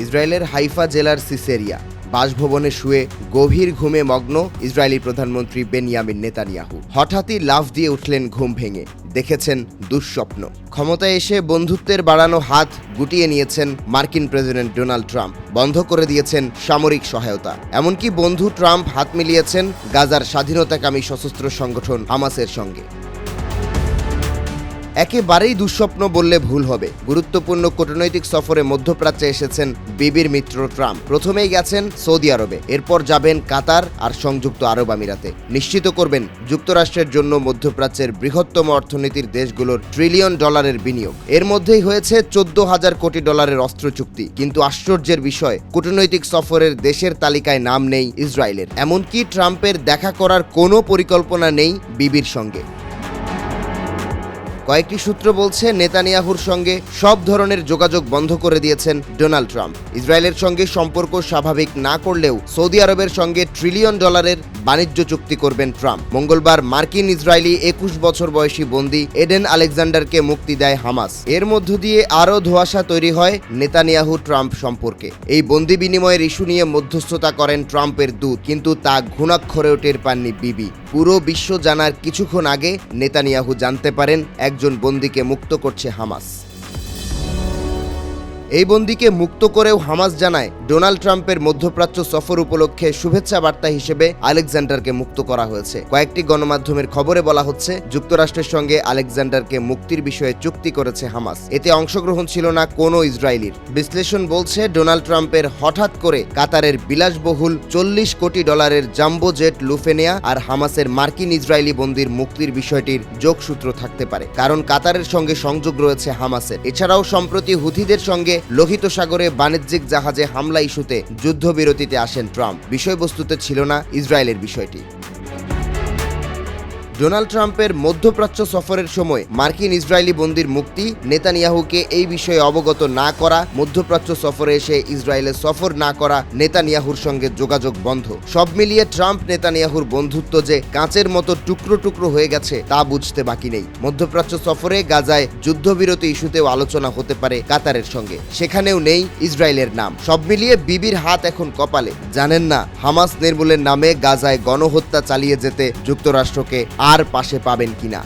ইসরায়েলের হাইফা জেলার সিসেরিয়া বাসভবনে শুয়ে গভীর ঘুমে মগ্ন ইসরায়েলি প্রধানমন্ত্রী বেনিয়ামিন নেতানিয়াহু হঠাৎই লাফ দিয়ে উঠলেন ঘুম ভেঙে। দেখেছেন দুঃস্বপ্ন। ক্ষমতায় এসে বন্ধুত্বের বাড়ানো হাত গুটিয়ে নিয়েছেন মার্কিন প্রেসিডেন্ট ডোনাল্ড ট্রাম্প। বন্ধ করে দিয়েছেন সামরিক সহায়তা। এমনকি বন্ধু ট্রাম্প হাত মিলিয়েছেন গাজার স্বাধীনতাকামী সশস্ত্র সংগঠন হামাসের সঙ্গে। একেবারেই দুঃস্বপ্ন বললে ভুল হবে। গুরুত্বপূর্ণ কূটনৈতিক সফরে মধ্যপ্রাচ্যে এসেছেন বিবির মিত্র ট্রাম্প। প্রথমেই গেছেন সৌদি আরবে, এরপর যাবেন কাতার আর সংযুক্ত আরব আমিরাতে। নিশ্চিত করবেন যুক্তরাষ্ট্রের জন্য মধ্যপ্রাচ্যের বৃহত্তম অর্থনীতির দেশগুলোর ট্রিলিয়ন ডলারের বিনিয়োগ। এর মধ্যেই হয়েছে 14,000 কোটি ডলারের অস্ত্র চুক্তি। কিন্তু আশ্চর্যের বিষয়, কূটনৈতিক সফরের দেশের তালিকায় নাম নেই ইসরায়েলের। এমনকি ট্রাম্পের দেখা করার কোনো পরিকল্পনা নেই বিবির সঙ্গে। কয়েকটি সূত্র বলছে, নেতানিয়াহুর সঙ্গে সব ধরনের যোগাযোগ বন্ধ করে দিয়েছেন ডোনাল্ড ট্রাম্প। ইসরায়েলের সঙ্গে সম্পর্ক স্বাভাবিক না করলেও সৌদি আরবের সঙ্গে ট্রিলিয়ন ডলারের বাণিজ্য চুক্তি করবেন ট্রাম্প। মঙ্গলবার মার্কিন ইসরায়েলি 21 বছর বয়সী বন্দী এডেন আলেকজান্ডারকে মুক্তি দেয় হামাস। এর মধ্য দিয়ে আরও ধোঁয়াশা তৈরি হয় নেতানিয়াহু ট্রাম্প সম্পর্কে। এই বন্দি বিনিময়ের ইস্যু নিয়ে মধ্যস্থতা করেন ট্রাম্পের দূত, কিন্তু তা ঘুণাক্ষরেও টের পাননি বিবি। পুরো বিশ্ব জানার কিছুক্ষণ আগে নেতানিয়াহু জানতে পারেন একজন বন্দীকে মুক্ত করছে হামাস। এই বন্দীকে মুক্ত করেও হামাস জানায় ডোনাল্ড ট্রাম্পের মধ্যপ্রাচ্য সফর উপলক্ষে শুভেচ্ছা বার্তা হিসেবে আলেকজান্ডারকে মুক্ত করা হয়েছে। কয়েকটি গণমাধ্যমের খবরে বলা হচ্ছে, যুক্তরাষ্ট্রের সঙ্গে আলেকজান্ডারকে মুক্তির বিষয়ে চুক্তি করেছে হামাস। এতে অংশগ্রহণ ছিল না কোনো ইসরায়েলির। বিশ্লেষণ বলছে, ডোনাল্ড ট্রাম্পের হঠাৎ করে কাতারের বিলাসবহুল 40 কোটি ডলারের জাম্বো জেট লুফে নেয়া আর হামাসের মার্কিন ইসরায়েলি বন্দীর মুক্তির বিষয়টির যোগসূত্র থাকতে পারে, কারণ কাতারের সঙ্গে সংযোগ রয়েছে হামাসের। এছাড়াও সম্প্রতি হুথিদের সঙ্গে লোহিত সাগরে বাণিজ্যিক জাহাজে হামলা ইস্যুতে যুদ্ধবিরতিতে আসেন ট্রাম্প। বিষয়বস্তুতে ছিল না ইসরায়েলের বিষয়টি। ডোনাল্ড ট্রাম্পের মধ্যপ্রাচ্য সফরের সময় মার্কিন ইসরায়েলি বন্দীর মুক্তি, নেতানিয়াহুকে এই বিষয়ে অবগত না করা, মধ্যপ্রাচ্য সফরে এসে ইসরায়েলে সফর না করা, নেতানিয়াহুর সঙ্গে যোগাযোগ বন্ধ, সব মিলিয়ে ট্রাম্প নেতানিয়াহুর বন্ধুত্ব যে কাঁচের মতো টুকরো টুকরো হয়ে গেছে তা বুঝতে বাকি নেই। মধ্যপ্রাচ্য সফরে গাজায় যুদ্ধবিরতি ইস্যুতেও আলোচনা হতে পারে কাতারের সঙ্গে, সেখানেও নেই ইসরায়েলের নাম। সব মিলিয়ে বিবির হাত এখন কপালে। জানেন না, হামাস নির্মূলের নামে গাজায় গণহত্যা চালিয়ে যেতে যুক্তরাষ্ট্রকে আর পাশে পাবেন কিনা।